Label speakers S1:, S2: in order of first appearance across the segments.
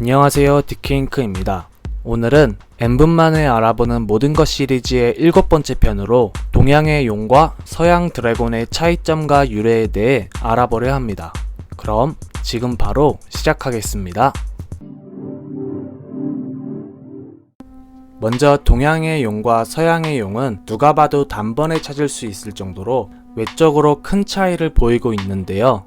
S1: 안녕하세요, 디케잉크입니다. 오늘은 N분만에 알아보는 모든 것 시리즈의 7번째 편으로 동양의 용과 서양 드래곤의 차이점과 유래에 대해 알아보려 합니다. 그럼 지금 바로 시작하겠습니다. 먼저 동양의 용과 서양의 용은 누가 봐도 단번에 찾을 수 있을 정도로 외적으로 큰 차이를 보이고 있는데요.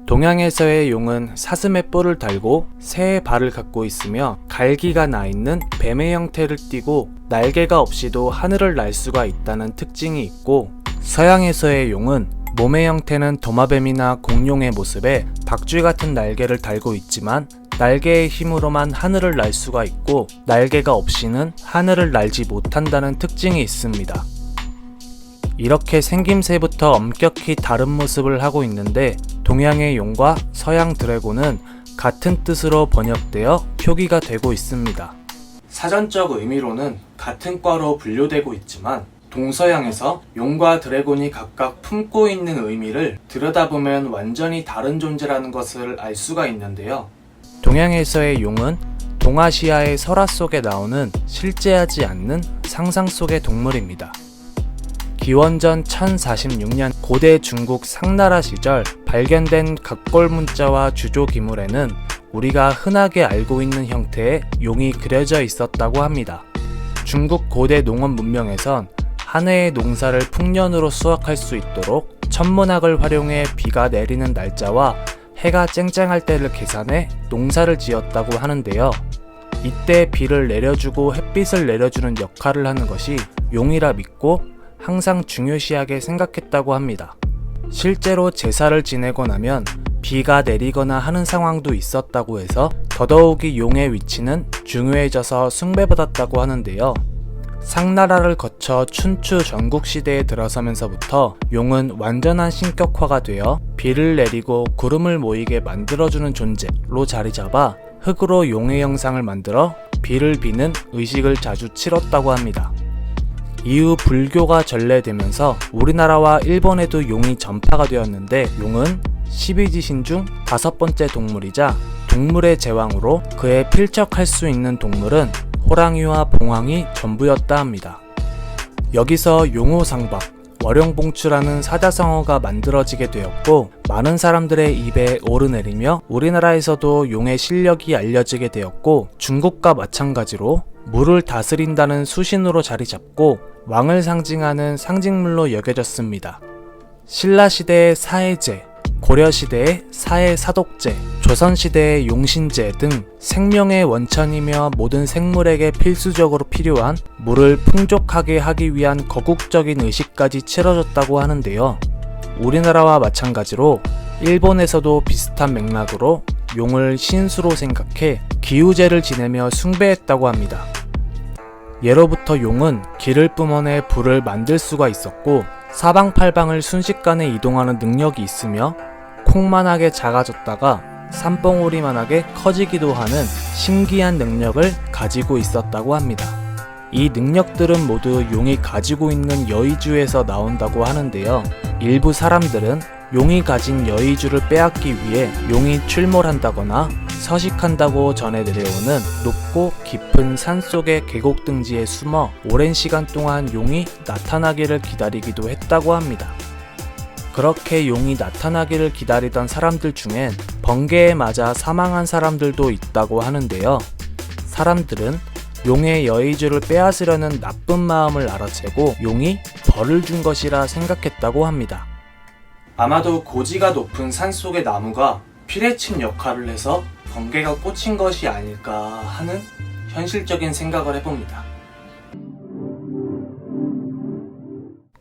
S1: 동양에서의 용은 사슴의 뿔을 달고 새의 발을 갖고 있으며 갈기가 나 있는 뱀의 형태를 띠고 날개가 없이도 하늘을 날 수가 있다는 특징이 있고, 서양에서의 용은 몸의 형태는 도마뱀이나 공룡의 모습에 박쥐 같은 날개를 달고 있지만 날개의 힘으로만 하늘을 날 수가 있고 날개가 없이는 하늘을 날지 못한다는 특징이 있습니다. 이렇게 생김새부터 엄격히 다른 모습을 하고 있는데, 동양의 용과 서양 드래곤은 같은 뜻으로 번역되어 표기가 되고 있습니다. 사전적 의미로는 같은 과로 분류되고 있지만 동서양에서 용과 드래곤이 각각 품고 있는 의미를 들여다보면 완전히 다른 존재라는 것을 알 수가 있는데요. 동양에서의 용은 동아시아의 설화 속에 나오는 실제하지 않는 상상 속의 동물입니다. 기원전 1046년 고대 중국 상나라 시절 발견된 각골 문자와 주조 기물에는 우리가 흔하게 알고 있는 형태의 용이 그려져 있었다고 합니다. 중국 고대 농업 문명에선 한 해의 농사를 풍년으로 수확할 수 있도록 천문학을 활용해 비가 내리는 날짜와 해가 쨍쨍할 때를 계산해 농사를 지었다고 하는데요. 이때 비를 내려주고 햇빛을 내려주는 역할을 하는 것이 용이라 믿고 항상 중요시하게 생각했다고 합니다. 실제로 제사를 지내고 나면 비가 내리거나 하는 상황도 있었다고 해서 더더욱이 용의 위치는 중요해져서 숭배받았다고 하는데요. 상나라를 거쳐 춘추 전국시대에 들어서면서부터 용은 완전한 신격화가 되어 비를 내리고 구름을 모이게 만들어주는 존재로 자리잡아 흙으로 용의 형상을 만들어 비를 비는 의식을 자주 치렀다고 합니다. 이후 불교가 전래되면서 우리나라와 일본에도 용이 전파가 되었는데, 용은 12지신 중 5번째 동물이자 동물의 제왕으로 그에 필적할 수 있는 동물은 호랑이와 봉황이 전부였다 합니다. 여기서 용호상박, 월영봉추라는 사자성어가 만들어지게 되었고 많은 사람들의 입에 오르내리며 우리나라에서도 용의 실력이 알려지게 되었고, 중국과 마찬가지로 물을 다스린다는 수신으로 자리잡고 왕을 상징하는 상징물로 여겨졌습니다. 신라시대의 사해제, 고려시대의 사해사독제, 조선시대의 용신제 등 생명의 원천이며 모든 생물에게 필수적으로 필요한 물을 풍족하게 하기 위한 거국적인 의식까지 치러졌다고 하는데요. 우리나라와 마찬가지로 일본에서도 비슷한 맥락으로 용을 신수로 생각해 기우제를 지내며 숭배했다고 합니다. 예로부터 용은 길을 뿜어내 불을 만들 수가 있었고 사방팔방을 순식간에 이동하는 능력이 있으며 콩만하게 작아졌다가 산봉우리만하게 커지기도 하는 신기한 능력을 가지고 있었다고 합니다. 이 능력들은 모두 용이 가지고 있는 여의주에서 나온다고 하는데요. 일부 사람들은 용이 가진 여의주를 빼앗기 위해 용이 출몰한다거나 서식한다고 전해 내려오는 높고 깊은 산속의 계곡 등지에 숨어 오랜 시간 동안 용이 나타나기를 기다리기도 했다고 합니다. 그렇게 용이 나타나기를 기다리던 사람들 중엔 번개에 맞아 사망한 사람들도 있다고 하는데요. 사람들은 용의 여의주를 빼앗으려는 나쁜 마음을 알아채고 용이 벌을 준 것이라 생각했다고 합니다. 아마도 고지가 높은 산속의 나무가 피레침 역할을 해서 번개가 꽂힌 것이 아닐까 하는 현실적인 생각을 해봅니다.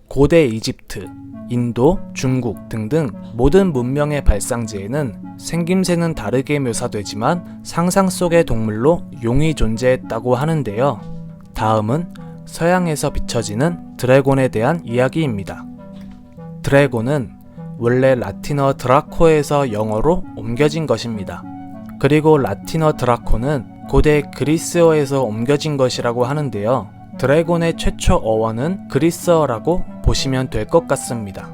S1: 고대 이집트, 인도, 중국 등등 모든 문명의 발상지에는 생김새는 다르게 묘사되지만 상상 속의 동물로 용이 존재했다고 하는데요. 다음은 서양에서 비춰지는 드래곤에 대한 이야기입니다. 드래곤은 원래 라틴어 드라코에서 영어로 옮겨진 것입니다. 그리고 라틴어 드라코는 고대 그리스어에서 옮겨진 것이라고 하는데요. 드래곤의 최초 어원은 그리스어라고 보시면 될 것 같습니다.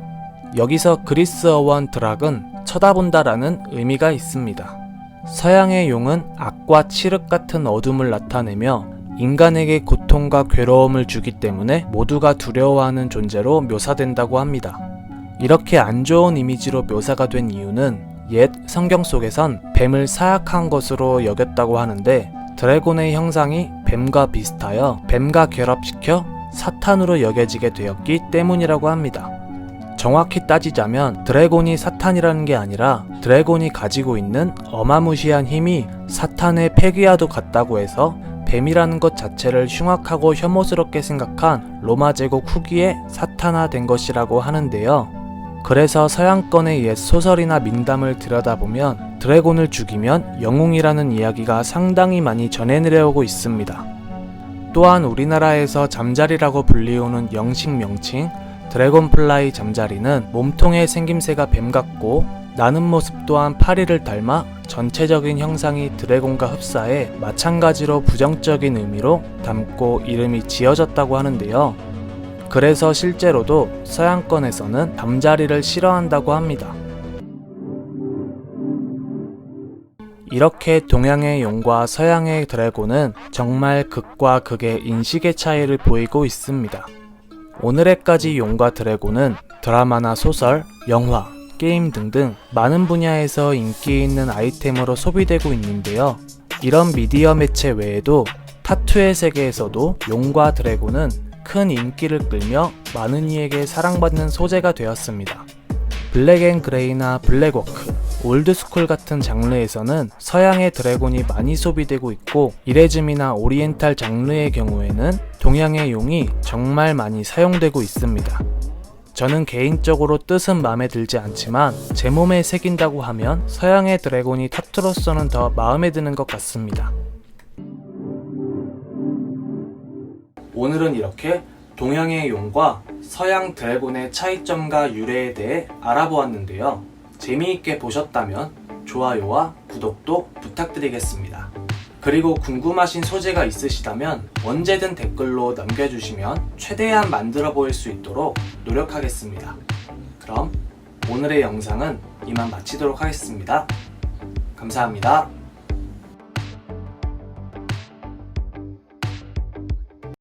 S1: 여기서 그리스어원 드락은 쳐다본다라는 의미가 있습니다. 서양의 용은 악과 칠흑 같은 어둠을 나타내며 인간에게 고통과 괴로움을 주기 때문에 모두가 두려워하는 존재로 묘사된다고 합니다. 이렇게 안 좋은 이미지로 묘사가 된 이유는 옛 성경 속에선 뱀을 사악한 것으로 여겼다고 하는데 드래곤의 형상이 뱀과 비슷하여 뱀과 결합시켜 사탄으로 여겨지게 되었기 때문이라고 합니다. 정확히 따지자면 드래곤이 사탄이라는 게 아니라 드래곤이 가지고 있는 어마무시한 힘이 사탄의 패기와도 같다고 해서 뱀이라는 것 자체를 흉악하고 혐오스럽게 생각한 로마 제국 후기에 사탄화된 것이라고 하는데요. 그래서 서양권의 옛 소설이나 민담을 들여다보면 드래곤을 죽이면 영웅이라는 이야기가 상당히 많이 전해 내려오고 있습니다. 또한 우리나라에서 잠자리라고 불리우는 영식 명칭 드래곤플라이 잠자리는 몸통의 생김새가 뱀 같고 나는 모습 또한 파리를 닮아 전체적인 형상이 드래곤과 흡사해 마찬가지로 부정적인 의미로 담고 이름이 지어졌다고 하는데요. 그래서 실제로도 서양권에서는 잠자리를 싫어한다고 합니다. 이렇게 동양의 용과 서양의 드래곤은 정말 극과 극의 인식의 차이를 보이고 있습니다. 오늘에까지 용과 드래곤은 드라마나 소설, 영화, 게임 등등 많은 분야에서 인기 있는 아이템으로 소비되고 있는데요. 이런 미디어 매체 외에도 타투의 세계에서도 용과 드래곤은 큰 인기를 끌며 많은 이에게 사랑받는 소재가 되었습니다. 블랙앤그레이나 블랙워크, 올드스쿨 같은 장르에서는 서양의 드래곤이 많이 소비되고 있고 이레즘이나 오리엔탈 장르의 경우에는 동양의 용이 정말 많이 사용되고 있습니다. 저는 개인적으로 뜻은 마음에 들지 않지만 제 몸에 새긴다고 하면 서양의 드래곤이 타투로서는 더 마음에 드는 것 같습니다. 오늘은 이렇게 동양의 용과 서양 드래곤의 차이점과 유래에 대해 알아보았는데요. 재미있게 보셨다면 좋아요와 구독도 부탁드리겠습니다. 그리고 궁금하신 소재가 있으시다면 언제든 댓글로 남겨주시면 최대한 만들어 보일 수 있도록 노력하겠습니다. 그럼 오늘의 영상은 이만 마치도록 하겠습니다. 감사합니다.